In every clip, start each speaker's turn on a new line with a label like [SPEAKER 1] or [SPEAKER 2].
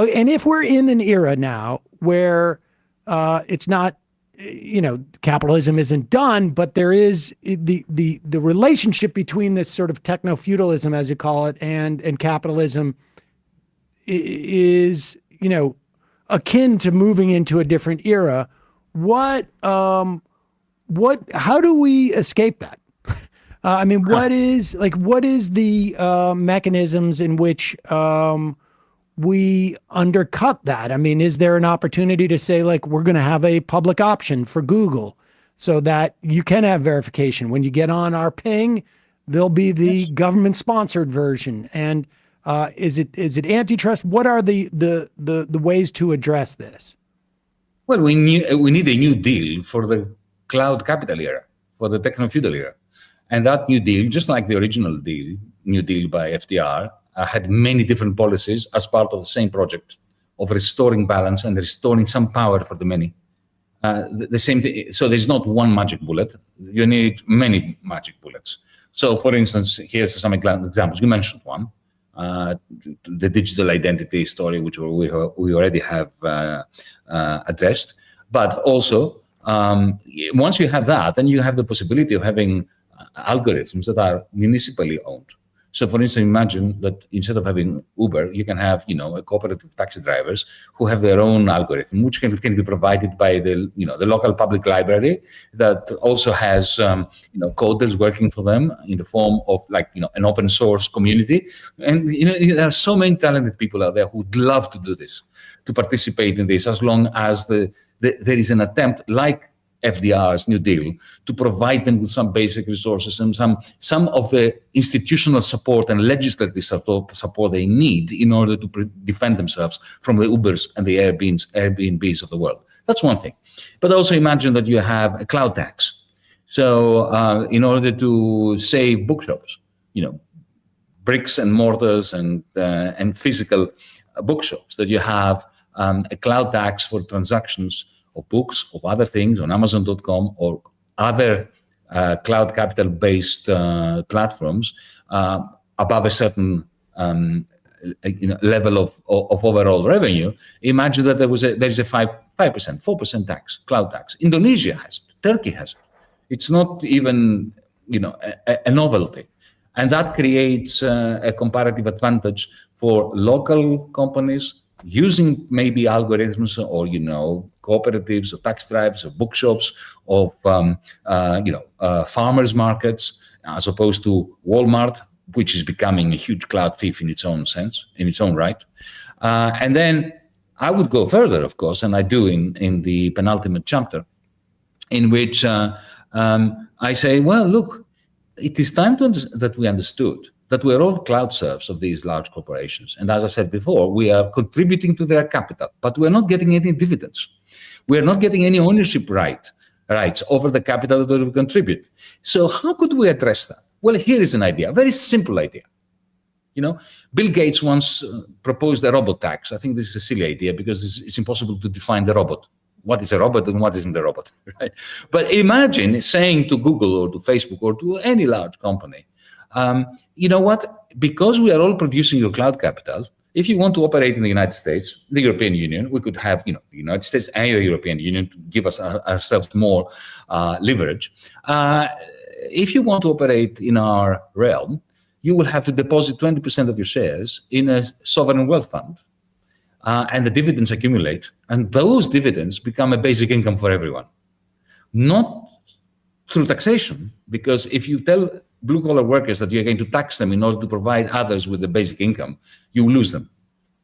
[SPEAKER 1] and if we're in an era now where it's not, capitalism isn't done, but there is the relationship between this sort of techno-feudalism, as you call it, and capitalism is, akin to moving into a different era. How do we escape that? What is the mechanisms in which we undercut that? Is there an opportunity to say, we're going to have a public option for Google so that you can have verification? When you get on our ping, there'll be the government sponsored version. And is it antitrust? What are the ways to address this?
[SPEAKER 2] Well, we need a new deal for the cloud capital era, for the techno-feudal era. And that new deal, just like the original New Deal by FDR, had many different policies as part of the same project of restoring balance and restoring some power for the many. The same thing. So there's not one magic bullet. You need many magic bullets. So, for instance, here's some examples. You mentioned one, the digital identity story, which we already have addressed. But also, once you have that, then you have the possibility of having algorithms that are municipally owned. So, for instance, imagine that instead of having Uber, you can have, a cooperative taxi drivers who have their own algorithm, which can be provided by the local public library that also has, coders working for them in the form of an open source community. And, there are so many talented people out there who would love to do this, to participate in this, as long as there is an attempt like FDR's New Deal to provide them with some basic resources and some of the institutional support and legislative support they need in order to defend themselves from the Ubers and the Airbnbs of the world. That's one thing. But also imagine that you have a cloud tax. So in order to save bookshops, bricks and mortars and physical bookshops, that you have a cloud tax for transactions of books, of other things on Amazon.com or other cloud capital-based platforms above a certain level of overall revenue. Imagine that there's a 5%, 4% tax, cloud tax. Indonesia has it. Turkey has it. It's not even a novelty, and that creates a comparative advantage for local companies using maybe algorithms or cooperatives or tax drives or bookshops of farmers markets, as opposed to Walmart, which is becoming a huge cloud thief in its own sense, in its own right. And then I would go further, of course, and I do in the penultimate chapter, in which I say, well, look, it is time that we understood that we're all cloud serfs of these large corporations. And as I said before, we are contributing to their capital, but we're not getting any dividends. We're not getting any ownership rights over the capital that we contribute. So how could we address that? Well, here is an idea, a very simple idea. Bill Gates once proposed a robot tax. I think this is a silly idea because it's impossible to define the robot. What is a robot and what isn't a robot, right? But imagine saying to Google or to Facebook or to any large company, you know what? Because we are all producing your cloud capital, if you want to operate in the United States, the European Union, we could have, the United States and the European Union to give us ourselves more leverage. If you want to operate in our realm, you will have to deposit 20% of your shares in a sovereign wealth fund, and the dividends accumulate, and those dividends become a basic income for everyone. Not through taxation, because if you tell blue-collar workers that you're going to tax them in order to provide others with the basic income, you lose them.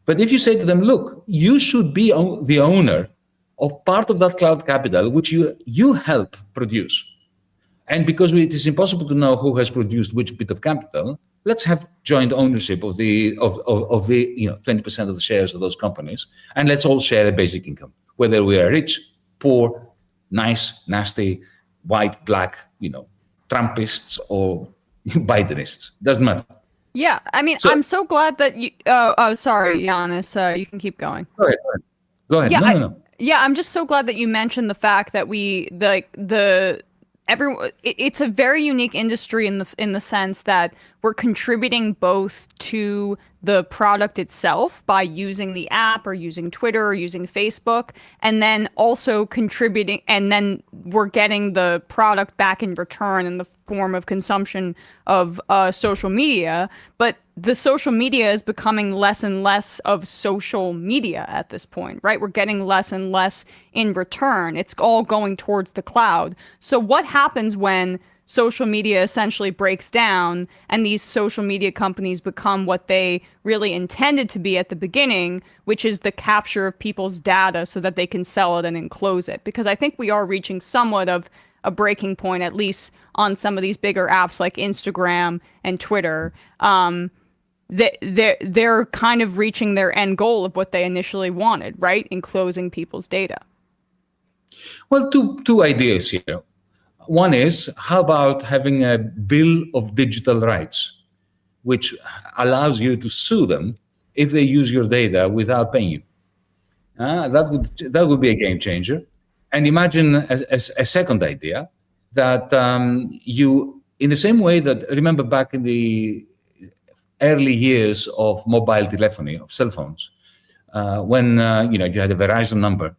[SPEAKER 2] But if you say to them, look, you should be the owner of part of that cloud capital, which you help produce. And because it is impossible to know who has produced which bit of capital, let's have joint ownership of the 20% of the shares of those companies, and let's all share a basic income, whether we are rich, poor, nice, nasty, white, black, Trumpists or Bidenists. Doesn't matter.
[SPEAKER 3] Yeah, I'm so glad that you. Sorry, Yanis. You can keep going.
[SPEAKER 2] Go ahead.
[SPEAKER 3] Yeah,
[SPEAKER 2] No.
[SPEAKER 3] Yeah, I'm just so glad that you mentioned the fact that it's a very unique industry in the sense that we're contributing both to the product itself by using the app or using Twitter or using Facebook, and then also contributing, and then we're getting the product back in return in the form of consumption of social media. But the social media is becoming less and less of social media at this point, right? We're getting less and less in return. It's all going towards the cloud. So what happens when social media essentially breaks down and these social media companies become what they really intended to be at the beginning, which is the capture of people's data so that they can sell it and enclose it? Because I think we are reaching somewhat of a breaking point, at least on some of these bigger apps like Instagram and Twitter. They're kind of reaching their end goal of what they initially wanted, right? Enclosing people's data.
[SPEAKER 2] Well, two ideas here. One is, how about having a bill of digital rights, which allows you to sue them if they use your data without paying you? That would be a game changer. And imagine a second idea that you, in the same way that, remember back in the early years of mobile telephony, of cell phones, when you had a Verizon number,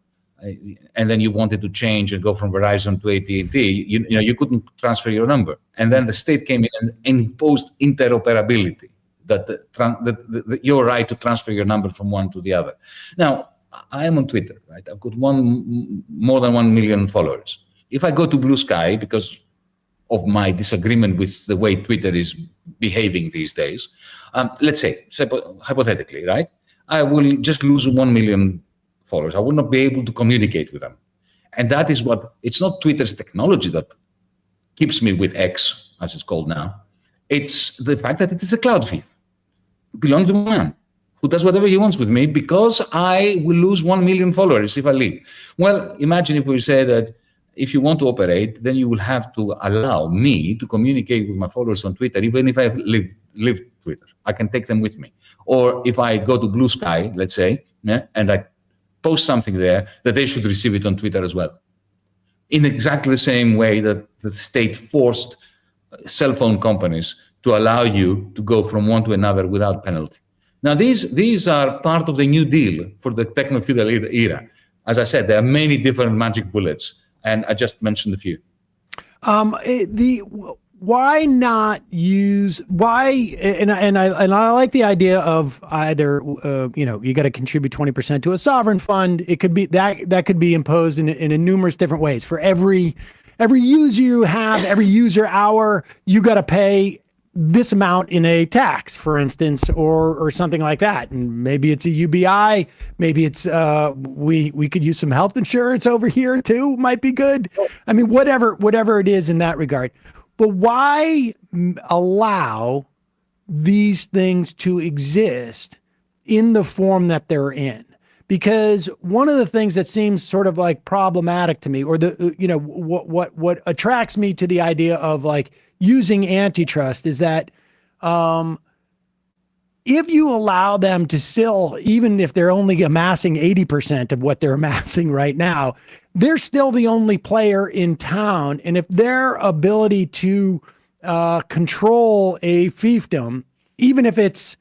[SPEAKER 2] and then you wanted to change and go from Verizon to AT&T, you couldn't transfer your number. And then the state came in and imposed interoperability, that your right to transfer your number from one to the other. Now, I am on Twitter, right? I've got more than 1 million followers. If I go to Blue Sky because of my disagreement with the way Twitter is behaving these days, let's say, hypothetically, right? I will just lose 1 million followers. I will not be able to communicate with them. And that is it's not Twitter's technology that keeps me with X, as it's called now. It's the fact that it is a cloud fief. It belongs to a man who does whatever he wants with me because I will lose 1 million followers if I leave. Well, imagine if we say that if you want to operate, then you will have to allow me to communicate with my followers on Twitter, even if I leave Twitter. I can take them with me. Or if I go to Blue Sky, let's say, and I post something there, that they should receive it on Twitter as well. In exactly the same way that the state forced cell phone companies to allow you to go from one to another without penalty. Now, these are part of the New Deal for the techno-feudal era. As I said, there are many different magic bullets, and I just mentioned a few.
[SPEAKER 1] Why not use and I like the idea of either you got to contribute 20% to a sovereign fund. It could be that could be imposed in numerous different ways. For every user you have, every user hour, you got to pay this amount in a tax, for instance, or something like that. And maybe it's a UBI, maybe it's we could use some health insurance over here too, might be good. I mean, whatever it is in that regard. But why allow these things to exist in the form that they're in? Because one of the things that seems sort of like problematic to me, or what attracts me to the idea of like using antitrust is that if you allow them to still, even if they're only amassing 80% of what they're amassing right now, they're still the only player in town. And if their ability to control a fiefdom, even if it's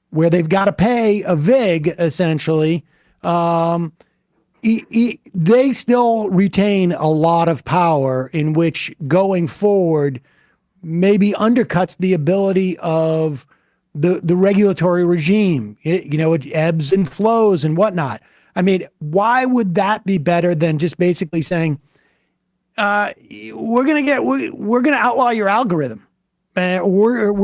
[SPEAKER 1] where they've got to pay a vig, essentially, they still retain a lot of power, in which going forward maybe undercuts the ability of the regulatory regime. It ebbs and flows and whatnot. I mean, why would that be better than just basically saying, we're gonna outlaw your algorithm, we're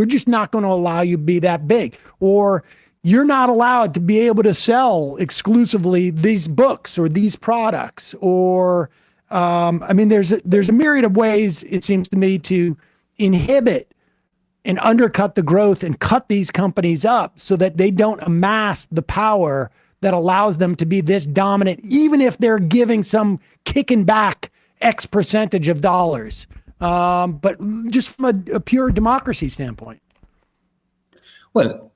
[SPEAKER 1] just not going to allow you to be that big, or you're not allowed to be able to sell exclusively these books or these products, or I mean, there's a myriad of ways, it seems to me, to inhibit and undercut the growth and cut these companies up so that they don't amass the power that allows them to be this dominant, even if they're giving some kicking back X percentage of dollars. But just from a pure democracy standpoint.
[SPEAKER 2] Well,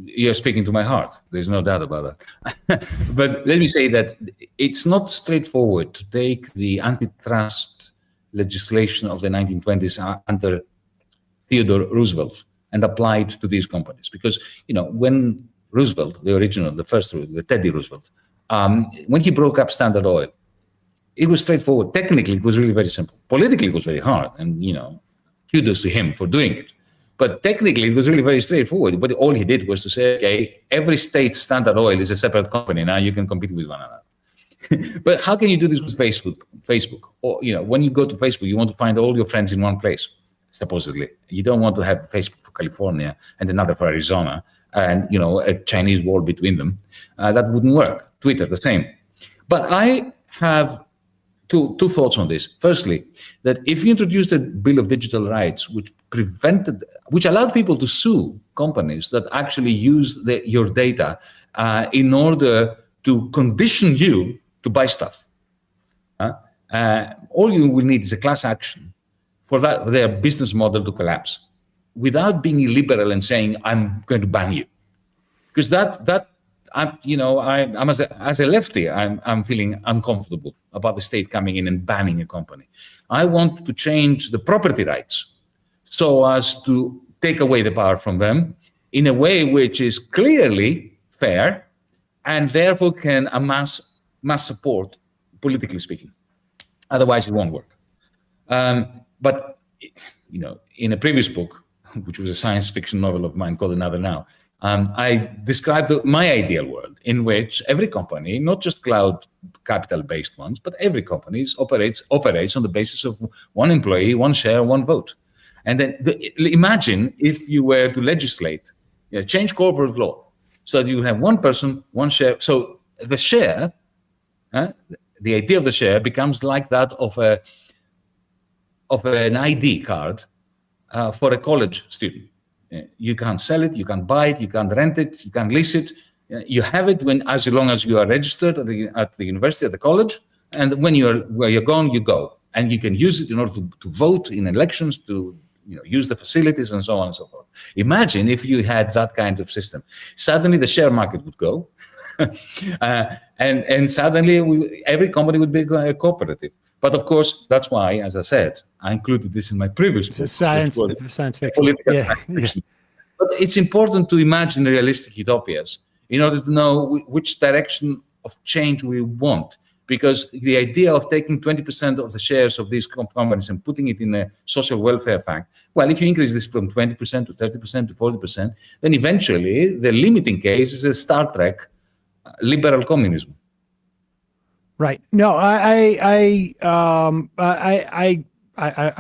[SPEAKER 2] you're speaking to my heart. There's no doubt about that. But let me say that it's not straightforward to take the antitrust legislation of the 1920s under Theodore Roosevelt and apply it to these companies. Because, when Roosevelt, the Teddy Roosevelt, when he broke up Standard Oil, it was straightforward. Technically, it was really very simple. Politically, it was very hard, and kudos to him for doing it. But technically, it was really very straightforward. But all he did was to say, okay, every state's Standard Oil is a separate company. Now you can compete with one another. But how can you do this with Facebook? Or when you go to Facebook, you want to find all your friends in one place. Supposedly, you don't want to have Facebook for California and another for Arizona, and a Chinese wall between them. That wouldn't work. Twitter, the same. But I have two thoughts on this. Firstly, that if you introduced a Bill of Digital Rights, which allowed people to sue companies that actually use your data in order to condition you to buy stuff, all you will need is a class action for their business model to collapse, without being illiberal and saying, I'm going to ban you. Because I'm as a lefty, I'm feeling uncomfortable about the state coming in and banning a company. I want to change the property rights so as to take away the power from them in a way which is clearly fair and therefore can amass mass support, politically speaking. Otherwise, it won't work. But in a previous book, which was a science fiction novel of mine called Another Now, I described my ideal world in which every company, not just cloud capital-based ones, but every company operates on the basis of one employee, one share, one vote. And then imagine if you were to legislate, change corporate law so that you have one person, one share. So the share, the idea of the share becomes like that of an ID card for a college student. You can't sell it, you can't buy it, you can't rent it, you can't lease it. You have it as long as you are registered at the university, at the college, and where you're gone, you go, and you can use it in order to vote in elections, to use the facilities and so on and so forth. Imagine if you had that kind of system. Suddenly, the share market would go, and suddenly every company would be a cooperative. But of course, that's why, as I said, I included this in my previous book.
[SPEAKER 1] Science fiction.
[SPEAKER 2] Political science fiction. But it's important to imagine realistic utopias in order to know which direction of change we want. Because the idea of taking 20% of the shares of these companies and putting it in a social welfare fund, well, if you increase this from 20% to 30% to 40%, then eventually the limiting case is a Star Trek liberal communism.
[SPEAKER 1] Right. No, I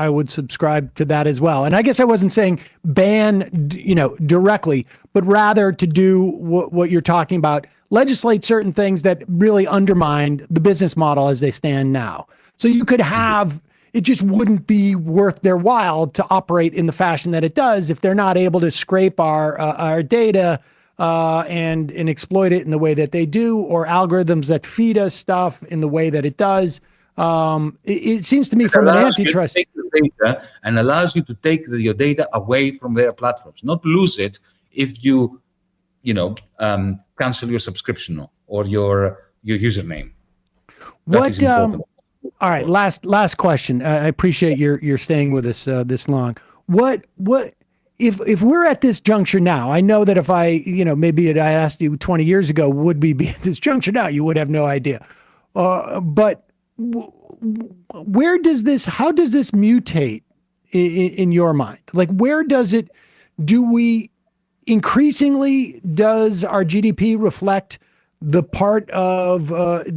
[SPEAKER 1] would subscribe to that as well. And I guess I wasn't saying ban, directly, but rather to do what you're talking about, legislate certain things that really undermine the business model as they stand now. So you could have, it just wouldn't be worth their while to operate in the fashion that it does if they're not able to scrape our data and exploit it in the way that they do, or algorithms that feed us stuff in the way that it does. It seems to me from an antitrust
[SPEAKER 2] data and allows you to take your data away from their platforms, not lose it if you cancel your subscription or your username.
[SPEAKER 1] What? All right. Last question. I appreciate your staying with us this long. What? If we're at this juncture now, I know that if I, maybe I asked you 20 years ago, would we be at this juncture now? You would have no idea. But how does this mutate in your mind? Like, where does it, increasingly, does our GDP reflect the part of,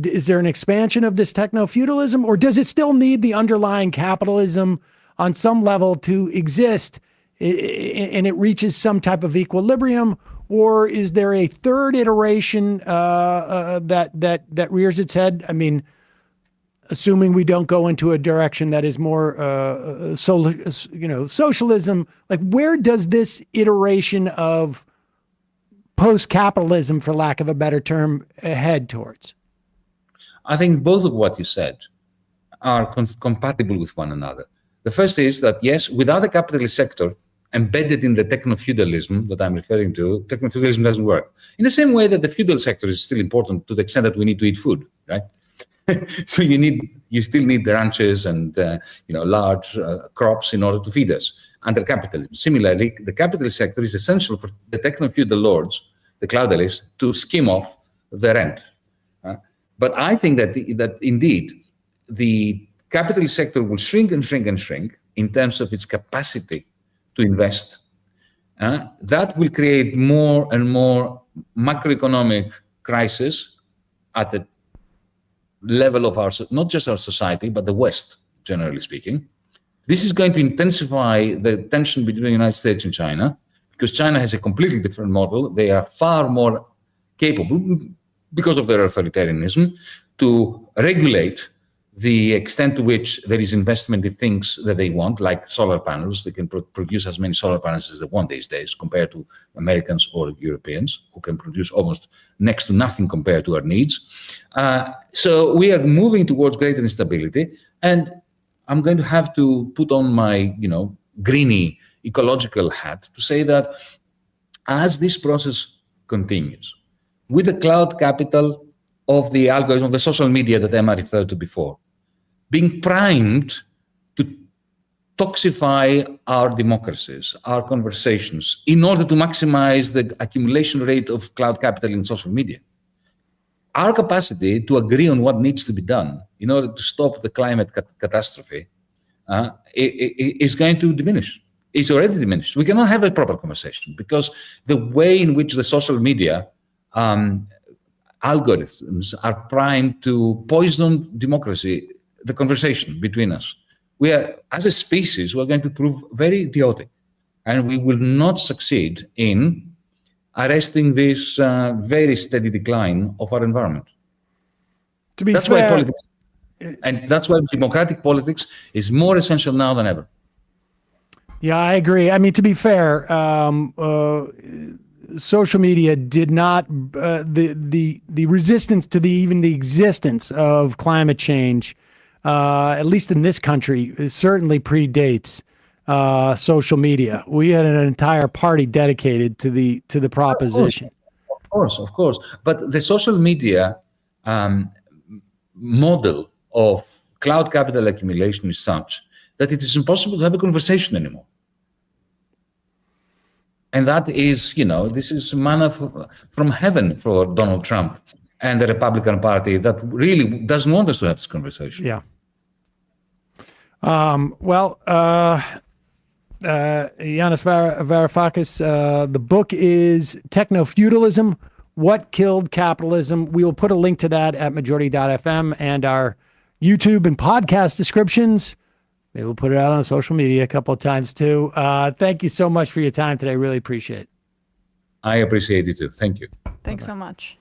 [SPEAKER 1] is there an expansion of this techno-feudalism, or does it still need the underlying capitalism on some level to exist? And it reaches some type of equilibrium, or is there a third iteration that rears its head? I mean, assuming we don't go into a direction that is more socialism, like, where does this iteration of post-capitalism, for lack of a better term, head towards?
[SPEAKER 2] I think both of what you said are compatible with one another. The first is that, yes, without a capitalist sector embedded in the techno-feudalism that I'm referring to, techno-feudalism doesn't work. In the same way that the feudal sector is still important to the extent that we need to eat food, right? So you still need the ranches and large crops in order to feed us. under capitalism. Similarly, the capitalist sector is essential for the techno-feudal lords, the feudalists, to skim off the rent. But I think that indeed the capitalist sector will shrink and shrink and shrink in terms of its capacity to invest. That will create more and more macroeconomic crisis at the level of our, not just our society, but the West, generally speaking. This is going to intensify the tension between the United States and China, because China has a completely different model. They are far more capable, because of their authoritarianism, to regulate the extent to which there is investment in things that they want, like solar panels. They can produce as many solar panels as they want these days, compared to Americans or Europeans, who can produce almost next to nothing compared to our needs. So we are moving towards greater instability, and I'm going to have to put on my, greeny ecological hat to say that as this process continues, with the cloud capital of the algorithm of the social media that Emma referred to before, being primed to toxify our democracies, our conversations, in order to maximize the accumulation rate of cloud capital in social media, our capacity to agree on what needs to be done in order to stop the climate catastrophe is going to diminish. It's already diminished. We cannot have a proper conversation because the way in which the social media algorithms are primed to poison democracy, the conversation between us. We are, as a species, we're going to prove very idiotic, and we will not succeed in arresting this very steady decline of our environment.
[SPEAKER 1] To be
[SPEAKER 2] that's
[SPEAKER 1] fair,
[SPEAKER 2] why politics, and that's why democratic politics is more essential now than ever.
[SPEAKER 1] Yeah, I agree. I mean, to be fair, social media did not the resistance to even the existence of climate change, at least in this country, certainly predates social media. We had an entire party dedicated to the proposition.
[SPEAKER 2] Of course. But the social media model of cloud capital accumulation is such that it is impossible to have a conversation anymore. And that is, this is manna from heaven for Donald Trump and the Republican Party that really doesn't want us to have this conversation.
[SPEAKER 1] Yeah. Yanis Varoufakis, the book is Techno-Feudalism, What Killed Capitalism. We will put a link to that at majority.fm and our YouTube and podcast descriptions. Maybe we'll put it out on social media a couple of times too. Thank you so much for your time today. Really appreciate it.
[SPEAKER 2] I appreciate it too. Thank you.
[SPEAKER 3] Thanks so much.